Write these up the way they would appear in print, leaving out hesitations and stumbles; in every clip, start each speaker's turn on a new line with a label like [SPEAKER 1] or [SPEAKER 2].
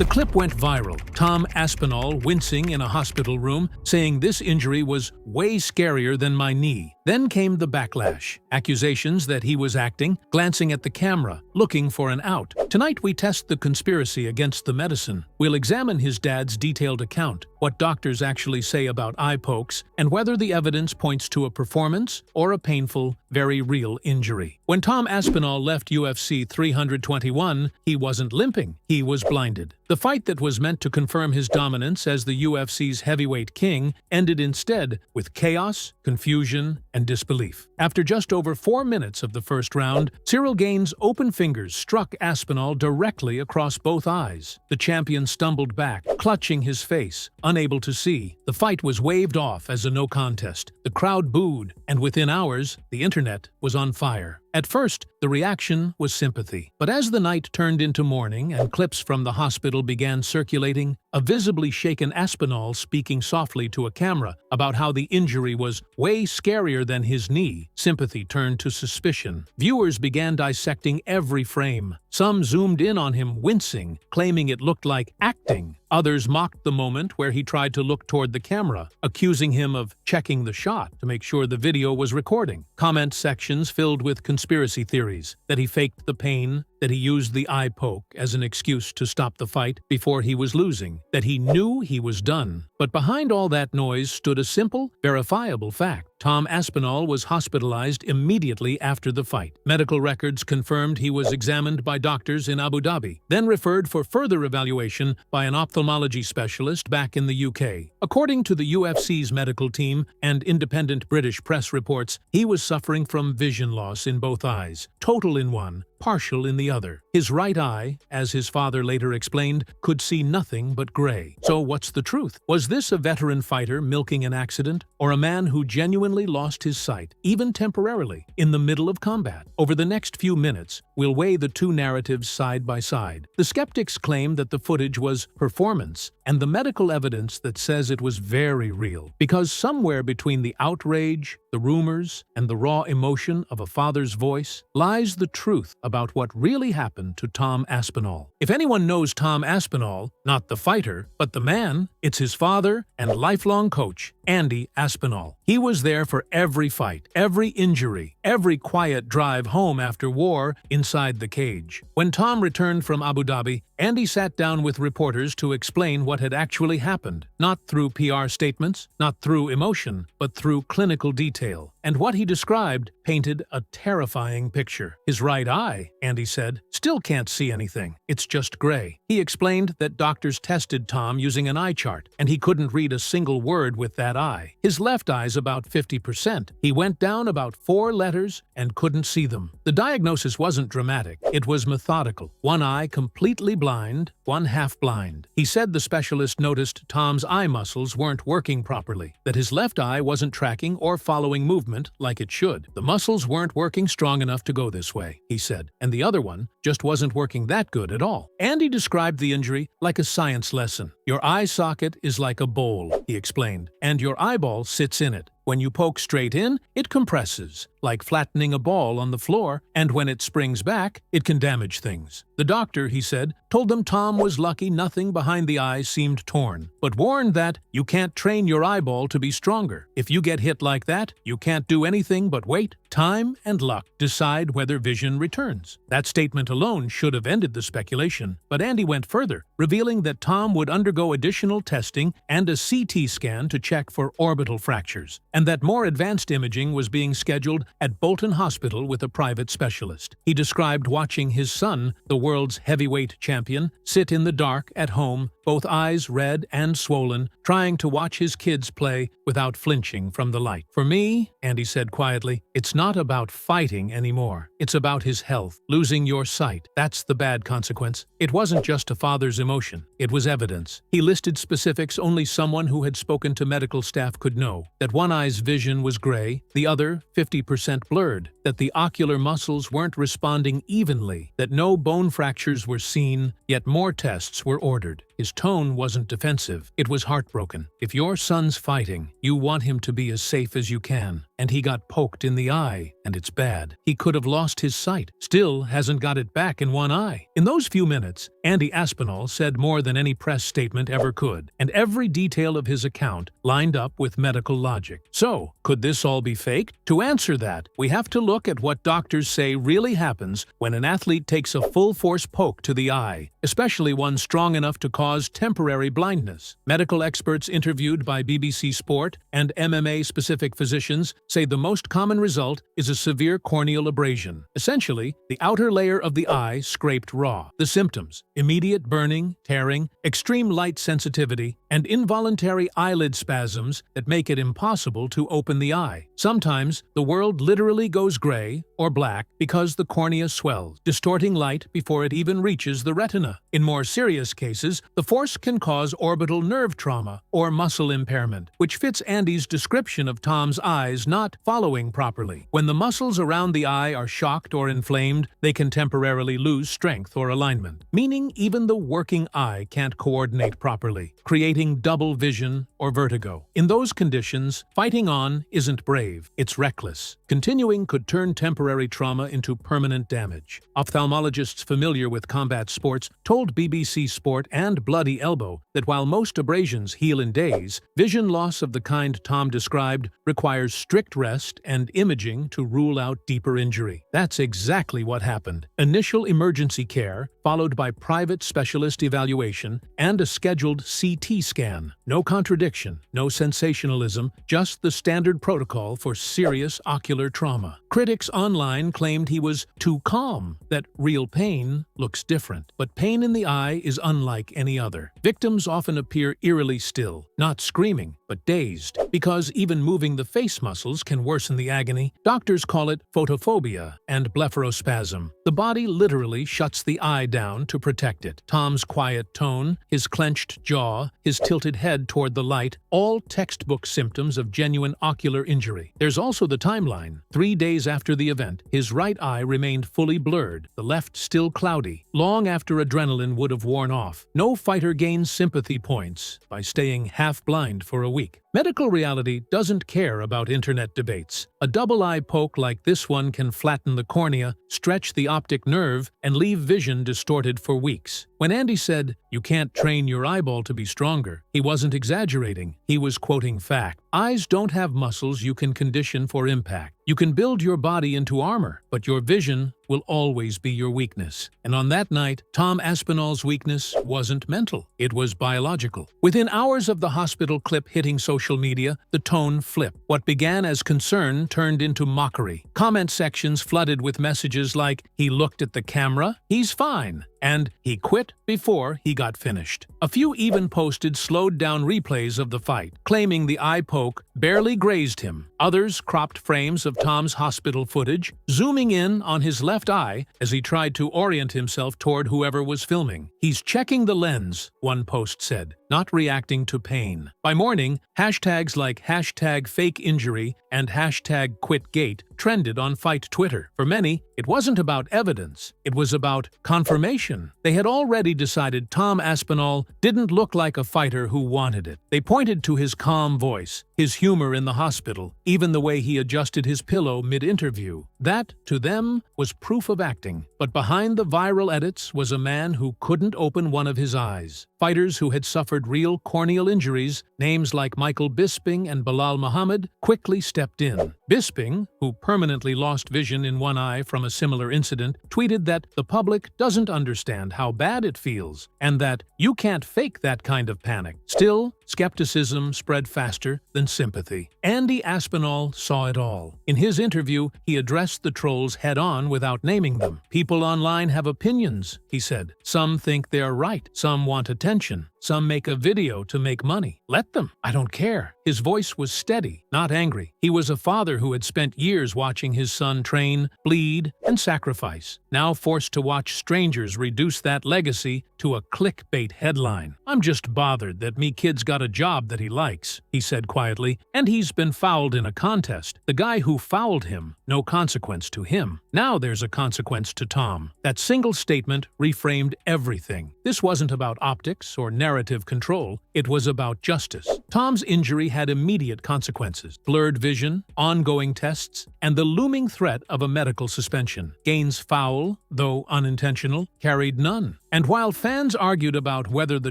[SPEAKER 1] The clip went viral, Tom Aspinall wincing in a hospital room, saying this injury was way scarier than my knee. Then came the backlash, accusations that he was acting, glancing at the camera, looking for an out. Tonight we test the conspiracy against the medicine. We'll examine his dad's detailed account, what doctors actually say about eye pokes, and whether the evidence points to a performance or a painful, very real injury. When Tom Aspinall left UFC 321, he wasn't limping, he was blinded. The fight that was meant to confirm his dominance as the UFC's heavyweight king ended instead with chaos, confusion, and disbelief. After just over 4 minutes of the first round, Cyril Gaines's open fingers struck Aspinall directly across both eyes. The champion stumbled back, clutching his face, unable to see. The fight was waved off as a no contest. The crowd booed, and within hours, the internet was on fire. At first, the reaction was sympathy. But as the night turned into morning and clips from the hospital began circulating, a visibly shaken Aspinall speaking softly to a camera about how the injury was way scarier than his knee, sympathy turned to suspicion. Viewers began dissecting every frame. Some zoomed in on him wincing, claiming it looked like acting. Others mocked the moment where he tried to look toward the camera, accusing him of checking the shot to make sure the video was recording. Comment sections filled with conspiracy theories, that he faked the pain, that he used the eye poke as an excuse to stop the fight before he was losing, that he knew he was done. But behind all that noise stood a simple, verifiable fact. Tom Aspinall was hospitalized immediately after the fight. Medical records confirmed he was examined by doctors in Abu Dhabi, then referred for further evaluation by an ophthalmology specialist back in the UK. According to the UFC's medical team and independent British press reports, he was suffering from vision loss in both eyes, total in one, partial in the other. His right eye, as his father later explained, could see nothing but gray. So what's the truth? Was this a veteran fighter milking an accident, or a man who genuinely lost his sight, even temporarily, in the middle of combat? Over the next few minutes, we'll weigh the two narratives side by side. The skeptics claim that the footage was performance, and the medical evidence that says it was very real, because somewhere between the outrage, the rumors, and the raw emotion of a father's voice lies the truth about what really happened to Tom Aspinall. If anyone knows Tom Aspinall, not the fighter, but the man, it's his father and lifelong coach, Andy Aspinall. He was there for every fight, every injury, every quiet drive home after war inside the cage. When Tom returned from Abu Dhabi, Andy sat down with reporters to explain what had actually happened, not through PR statements, not through emotion, but through clinical detail. And what he described painted a terrifying picture. His right eye, Andy said, still can't see anything. It's just gray. He explained that doctors tested Tom using an eye chart, and he couldn't read a single word with that eye. His left eye's about 50%. He went down about 4 letters and couldn't see them. The diagnosis wasn't dramatic. It was methodical. One eye completely blind, one half blind. He said the specialist noticed Tom's eye muscles weren't working properly, that his left eye wasn't tracking or following movement like it should. The muscles weren't working strong enough to go this way, he said, and the other one just wasn't working that good at all. Andy described the injury like a science lesson. Your eye socket is like a bowl, he explained, and your eyeball sits in it. When you poke straight in, it compresses, like flattening a ball on the floor, and when it springs back, it can damage things. The doctor, he said, told them Tom was lucky nothing behind the eyes seemed torn, but warned that you can't train your eyeball to be stronger. If you get hit like that, you can't do anything but wait. Time and luck decide whether vision returns. That statement alone should have ended the speculation, but Andy went further, revealing that Tom would undergo additional testing and a CT scan to check for orbital fractures, and that more advanced imaging was being scheduled at Bolton Hospital with a private specialist. He described watching his son, the world's heavyweight champion, sit in the dark at home, both eyes red and swollen, trying to watch his kids play without flinching from the light. For me, Andy said quietly, it's not about fighting anymore. It's about his health. Losing your sight, that's the bad consequence. It wasn't just a father's emotion. It was evidence. He listed specifics only someone who had spoken to medical staff could know. That one eye's vision was gray, the other 50% blurred. That the ocular muscles weren't responding evenly. That no bone fractures were seen, yet more tests were ordered. His tone wasn't defensive, it was heartbroken. If your son's fighting, you want him to be as safe as you can. And he got poked in the eye, and it's bad. He could have lost his sight, still hasn't got it back in one eye. In those few minutes, Andy Aspinall said more than any press statement ever could, and every detail of his account lined up with medical logic. So, could this all be faked? To answer that, we have to look at what doctors say really happens when an athlete takes a full-force poke to the eye, especially one strong enough to cause temporary blindness. Medical experts interviewed by BBC Sport and MMA-specific physicians say the most common result is a severe corneal abrasion. Essentially, the outer layer of the eye scraped raw. The symptoms: immediate burning, tearing, extreme light sensitivity, and involuntary eyelid spasms that make it impossible to open the eye. Sometimes, the world literally goes gray or black because the cornea swells, distorting light before it even reaches the retina. In more serious cases, the force can cause orbital nerve trauma or muscle impairment, which fits Andy's description of Tom's eyes not following properly. When the muscles around the eye are shocked or inflamed, they can temporarily lose strength or alignment, meaning even the working eye can't coordinate properly, creating double vision or vertigo. In those conditions, fighting on isn't brave, it's reckless. Continuing could turn temporary trauma into permanent damage. Ophthalmologists familiar with combat sports told BBC Sport and Bloody Elbow that while most abrasions heal in days, vision loss of the kind Tom described requires strict rest and imaging to rule out deeper injury. That's exactly what happened. Initial emergency care, followed by private specialist evaluation and a scheduled CT scan. No contradiction, no sensationalism, just the standard protocol for serious ocular trauma. Critics online claimed he was too calm, that real pain looks different. But pain in the eye is unlike any other. Victims often appear eerily still, not screaming, but dazed. Because even moving the face muscles can worsen the agony, doctors call it photophobia and blepharospasm. The body literally shuts the eye down to protect it. Tom's quiet tone, his clenched jaw, his tilted head toward the light, all textbook symptoms of genuine ocular injury. There's also the timeline. 3 days after the event, his right eye remained fully blurred, the left still cloudy, long after adrenaline would have worn off. No fighter gains sympathy points by staying half-blind for a week. Medical reality doesn't care about internet debates. A double-eye poke like this one can flatten the cornea, stretch the optic nerve, and leave vision distorted for weeks. When Andy said, "You can't train your eyeball to be stronger," he wasn't exaggerating. He was quoting fact. Eyes don't have muscles you can condition for impact. You can build your body into armor, but your vision will always be your weakness. And on that night, Tom Aspinall's weakness wasn't mental. It was biological. Within hours of the hospital clip hitting social media, the tone flipped. What began as concern turned into mockery. Comment sections flooded with messages like, "He looked at the camera, he's fine," and "He quit before he got finished." A few even posted slowed-down replays of the fight, claiming the eye poke barely grazed him. Others cropped frames of Tom's hospital footage, zooming in on his left eye as he tried to orient himself toward whoever was filming. "He's checking the lens," one post said, not reacting to pain. By morning, hashtags like #FakeInjury and #QuitGate trended on Fight Twitter. For many, it wasn't about evidence, it was about confirmation. They had already decided Tom Aspinall didn't look like a fighter who wanted it. They pointed to his calm voice, his humor in the hospital, even the way he adjusted his pillow mid-interview. That, to them, was proof of acting. But behind the viral edits was a man who couldn't open one of his eyes. Fighters who had suffered real corneal injuries, names like Michael Bisping and Bilal Muhammad, quickly stepped in. Bisping, who permanently lost vision in one eye from a similar incident, tweeted that the public doesn't understand how bad it feels, and that you can't fake that kind of panic. Still, skepticism spread faster than sympathy. Andy Aspinall saw it all. In his interview, he addressed the trolls head-on without naming them. "People online have opinions," he said. "Some think they're right, some want attention. attention. Some make a video to make money. Let them. I don't care. His voice was steady, not angry. He was a father who had spent years watching his son train, bleed, and sacrifice, now forced to watch strangers reduce that legacy to a clickbait headline. "I'm just bothered that me kid's got a job that he likes," he said quietly, "and he's been fouled in a contest. The guy who fouled him, no consequence to him. Now there's a consequence to Tom." That single statement reframed everything. This wasn't about optics or narrative control. It was about justice. Tom's injury had immediate consequences: blurred vision, ongoing tests, and the looming threat of a medical suspension. Gain's foul, though unintentional, carried none. And while fans argued about whether the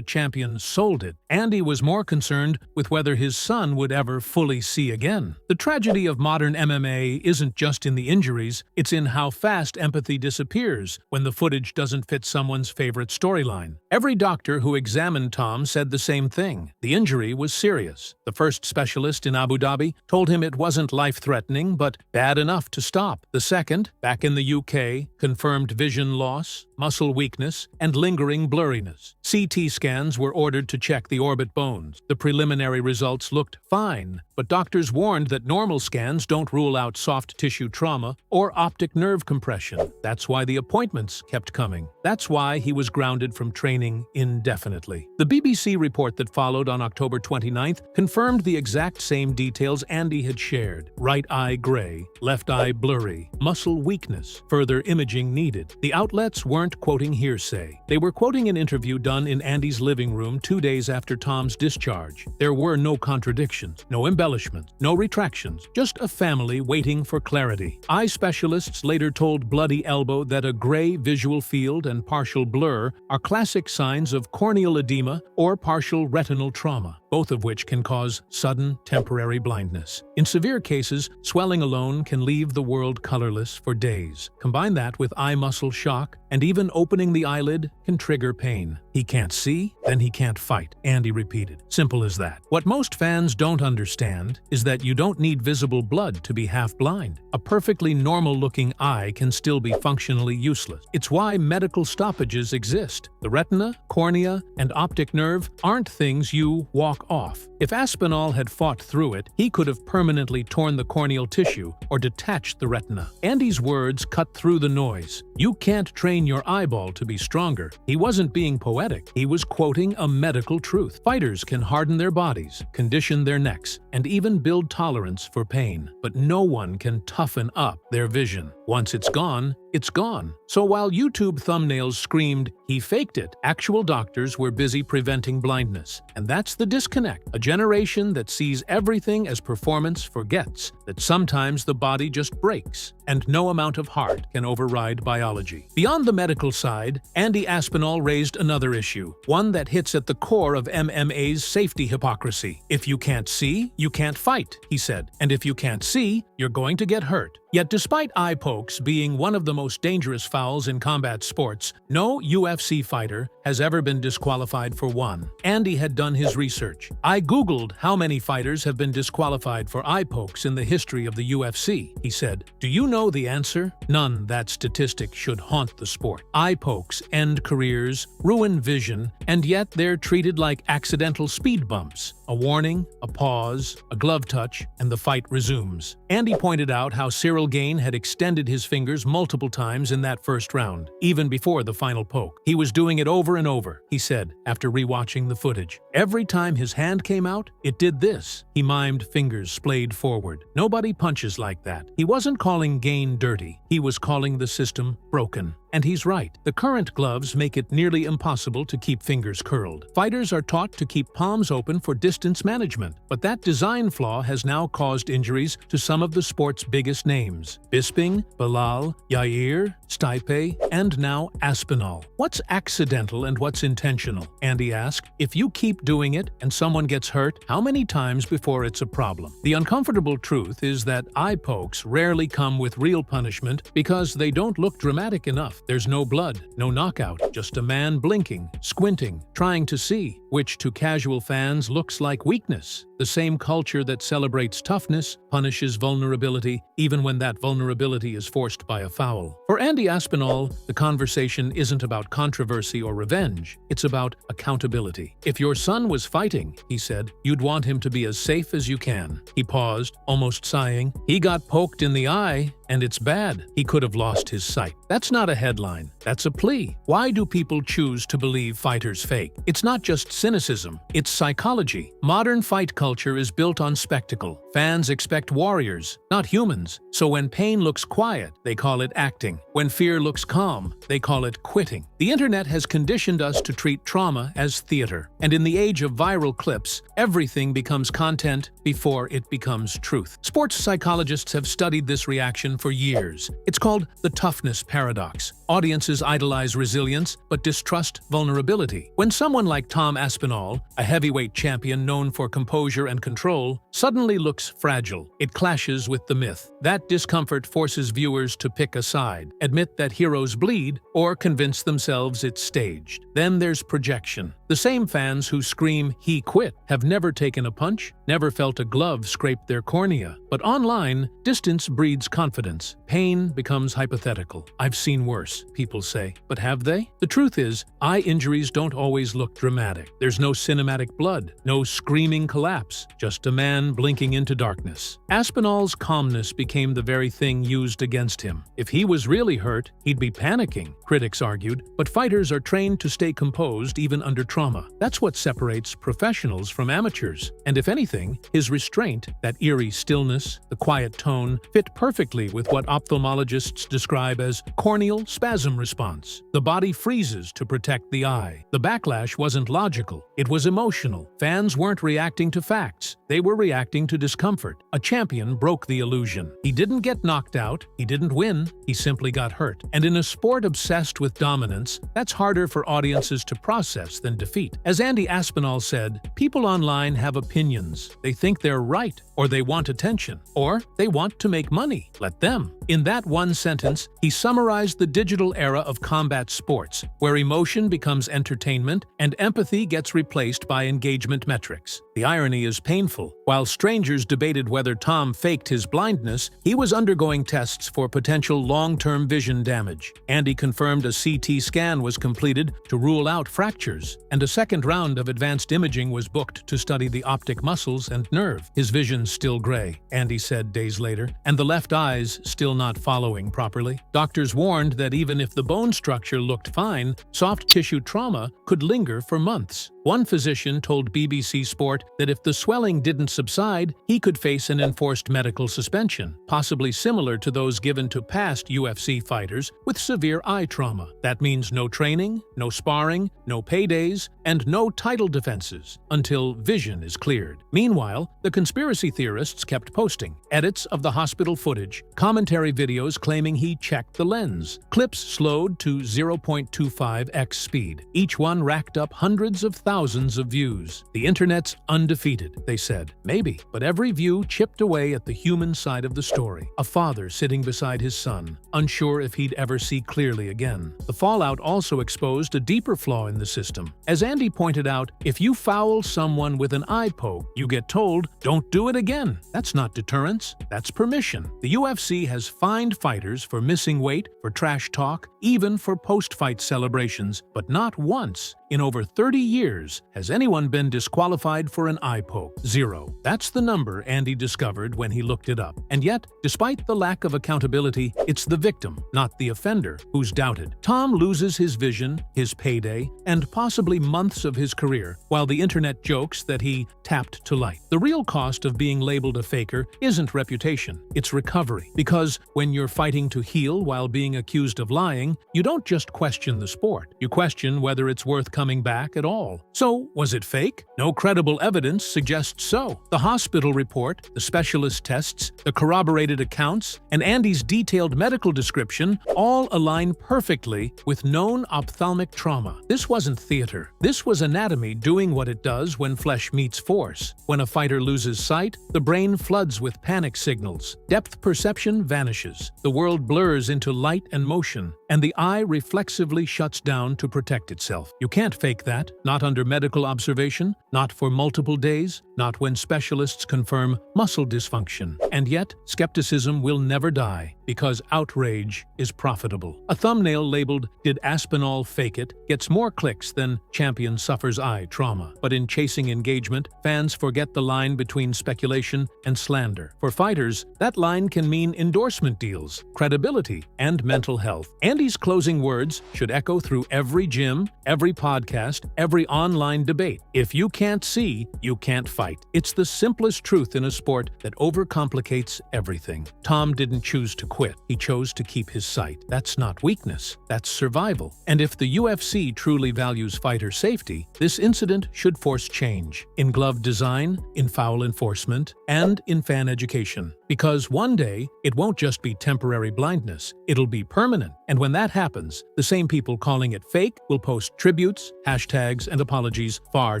[SPEAKER 1] champion sold it, Andy was more concerned with whether his son would ever fully see again. The tragedy of modern MMA isn't just in the injuries, it's in how fast empathy disappears when the footage doesn't fit someone's favorite storyline. Every doctor who examined Tom said the same thing. The injury was serious. The first specialist in Abu Dhabi told him it wasn't life-threatening, but bad enough to stop. The second, back in the UK, confirmed vision loss, muscle weakness, and lingering blurriness. CT scans were ordered to check the orbit bones. The preliminary results looked fine, but doctors warned that normal scans don't rule out soft tissue trauma or optic nerve compression. That's why the appointments kept coming. That's why he was grounded from training indefinitely. The BBC report that followed on October 29th confirmed the exact same details Andy had shared. Right eye gray, left eye blurry, muscle weakness, further imaging needed. The outlets weren't quoting hearsay. They were quoting an interview done in Andy's living room 2 days after Tom's discharge. There were no contradictions, no embellishments, no retractions, just a family waiting for clarity. Eye specialists later told Bloody Elbow that a gray visual field and partial blur are classic signs of corneal edema or partial retinal trauma, both of which can cause sudden temporary blindness. In severe cases, swelling alone can leave the world colorless for days. Combine that with eye muscle shock, and even opening the eyelid can trigger pain. He can't see, then he can't fight, Andy repeated. Simple as that. What most fans don't understand is that you don't need visible blood to be half-blind. A perfectly normal-looking eye can still be functionally useless. It's why medical stoppages exist. The retina, cornea, and optic nerve aren't things you walk off. If Aspinall had fought through it, he could have permanently torn the corneal tissue or detached the retina. Andy's words cut through the noise. You can't train your eyeball to be stronger. He wasn't being poetic. He was quoting a medical truth. Fighters can harden their bodies, condition their necks, and even build tolerance for pain. But no one can toughen up their vision. Once it's gone, it's gone. So while YouTube thumbnails screamed, "He faked it," actual doctors were busy preventing blindness. And that's the disconnect. A generation that sees everything as performance forgets that sometimes the body just breaks, and no amount of heart can override biology. Beyond the medical side, Andy Aspinall raised another issue, one that hits at the core of MMA's safety hypocrisy. If you can't see, you can't fight, he said. And if you can't see, you're going to get hurt. Yet despite eye pokes being one of the most dangerous fouls in combat sports, no UFC fighter has ever been disqualified for one. Andy had done his research. "I Googled how many fighters have been disqualified for eye pokes in the history of the UFC," he said. "Do you know the answer? None. That statistic should haunt the sport. Eye pokes end careers, ruin vision, and yet they're treated like accidental speed bumps. A warning, a pause, a glove touch, and the fight resumes." Andy pointed out how Cyril Gane had extended his fingers multiple times in that first round, even before the final poke. He was doing it over and over, he said, after rewatching the footage. Every time his hand came out, it did this. He mimed fingers splayed forward. Nobody punches like that. He wasn't calling Gane dirty. He was calling the system broken. And he's right. The current gloves make it nearly impossible to keep fingers curled. Fighters are taught to keep palms open for distance management, but that design flaw has now caused injuries to some of the sport's biggest names: Bisping, Bilal, Yair, Stipe, and now Aspinall. What's accidental and what's intentional? Andy asked. If you keep doing it and someone gets hurt, how many times before it's a problem? The uncomfortable truth is that eye pokes rarely come with real punishment because they don't look dramatic enough. off. There's no blood, no knockout, just a man blinking, squinting, trying to see, which to casual fans looks like weakness. The same culture that celebrates toughness punishes vulnerability, even when that vulnerability is forced by a foul. For Andy Aspinall, the conversation isn't about controversy or revenge. It's about accountability. If your son was fighting, he said, you'd want him to be as safe as you can. He paused, almost sighing. He got poked in the eye, and it's bad. He could have lost his sight. That's not a headline. That's a plea. Why do people choose to believe fighters fake? It's not just cynicism. It's psychology. Modern fight culture is built on spectacle. Fans expect warriors, not humans. So when pain looks quiet, they call it acting. When fear looks calm, they call it quitting. The internet has conditioned us to treat trauma as theater. And in the age of viral clips, everything becomes content before it becomes truth. Sports psychologists have studied this reaction for years. It's called the toughness paradox. Audiences idolize resilience, but distrust vulnerability. When someone like Tom Aspinall, a heavyweight champion known for composure and control, suddenly looks fragile, it clashes with the myth. That discomfort forces viewers to pick a side, admit that heroes bleed, or convince themselves it's staged. Then there's projection. The same fans who scream, "He quit," have never taken a punch, never felt a glove scrape their cornea. But online, distance breeds confidence. Pain becomes hypothetical. I've seen worse, people say. But have they? The truth is, eye injuries don't always look dramatic. There's no cinematic blood, no screaming collapse, just a man blinking into darkness. Aspinall's calmness became the very thing used against him. If he was really hurt, he'd be panicking, critics argued. But fighters are trained to stay composed even under trauma. That's what separates professionals from amateurs. And if anything, his restraint, that eerie stillness, the quiet tone, fit perfectly with what ophthalmologists describe as corneal spasm response. The body freezes to protect the eye. The backlash wasn't logical. It was emotional. Fans weren't reacting to facts. They were reacting to discomfort. A champion broke the illusion. He didn't get knocked out. He didn't win. He simply got hurt. And in a sport obsessed with dominance, that's harder for audiences to process than defeat. As Andy Aspinall said, people online have opinions. They think they're right, or they want attention, or they want to make money. Let them. In that one sentence, he summarized the digital era of combat sports, where emotion becomes entertainment and empathy gets replaced by engagement metrics. The irony is painful. While strangers debated whether Tom faked his blindness, he was undergoing tests for potential long-term vision damage. Andy confirmed a CT scan was completed to rule out fractures, and a second round of advanced imaging was booked to study the optic muscles and nerve. His vision's still gray, Andy said days later, and the left eye's still not following properly. Doctors warned that even if the bone structure looked fine, soft tissue trauma could linger for months. One physician told BBC Sport that if the swelling didn't subside, he could face an enforced medical suspension, possibly similar to those given to past UFC fighters with severe eye trauma. That means no training, no sparring, no paydays, and no title defenses until vision is cleared. Meanwhile, the conspiracy theorists kept posting edits of the hospital footage, commentary videos claiming he checked the lens, clips slowed to 0.25x speed. Each one racked up hundreds of thousands of views. The internet's undefeated, they said. Maybe, but every view chipped away at the human side of the story. A father sitting beside his son, unsure if he'd ever see clearly again. The fallout also exposed a deeper flaw in the system. As Andy pointed out, if you foul someone with an eye poke, you get told, "Don't do it again." That's not deterrence, that's permission. The UFC has fined fighters for missing weight, for trash talk, even for post-fight celebrations, but not once in over 30 years has anyone been disqualified for an eye poke. 0. That's the number Andy discovered when he looked it up. And yet, despite the lack of accountability, it's the victim, not the offender, who's doubted. Tom loses his vision, his payday, and possibly months of his career, while the internet jokes that he tapped to light. The real cost of being labeled a faker isn't reputation, it's recovery. Because when you're fighting to heal while being accused of lying, you don't just question the sport. You question whether it's worth coming back at all. So, was it fake? No credible evidence suggests so. The hospital report, the specialist tests, the corroborated accounts, and Andy's detailed medical description all align perfectly with known ophthalmic trauma. This wasn't theater. This was anatomy doing what it does when flesh meets force. When a fighter loses sight, the brain floods with panic signals. Depth perception vanishes. The world blurs into light and motion. and the eye reflexively shuts down to protect itself. You can't fake that, not under medical observation, not for multiple days, not when specialists confirm muscle dysfunction. And yet, skepticism will never die, because outrage is profitable. A thumbnail labeled, "Did Aspinall fake it?" gets more clicks than "Champion suffers eye trauma." But in chasing engagement, fans forget the line between speculation and slander. For fighters, that line can mean endorsement deals, credibility, and mental health. Andy's closing words should echo through every gym, every podcast, every online debate. If you can't see, you can't fight. It's the simplest truth in a sport that overcomplicates everything. Tom didn't choose to quit. He chose to keep his sight. That's not weakness. That's survival. And if the UFC truly values fighter safety, this incident should force change in glove design, in foul enforcement, and in fan education. Because one day, it won't just be temporary blindness, it'll be permanent. And when that happens, the same people calling it fake will post tributes, hashtags, and apologies far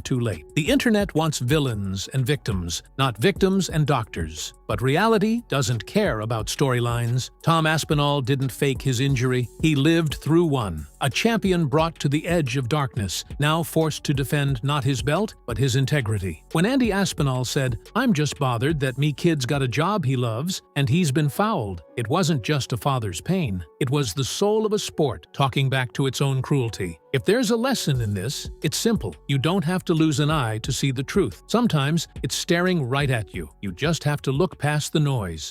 [SPEAKER 1] too late. The internet wants villains and victims, not victims and doctors. But reality doesn't care about storylines. Tom Aspinall didn't fake his injury. He lived through one. A champion brought to the edge of darkness, now forced to defend not his belt, but his integrity. When Andy Aspinall said, "I'm just bothered that me kid's got a job he loves, and he's been fouled," it wasn't just a father's pain. It was the soul of a sport talking back to its own cruelty. If there's a lesson in this, it's simple. You don't have to lose an eye to see the truth. Sometimes it's staring right at you. You just have to look past the noise.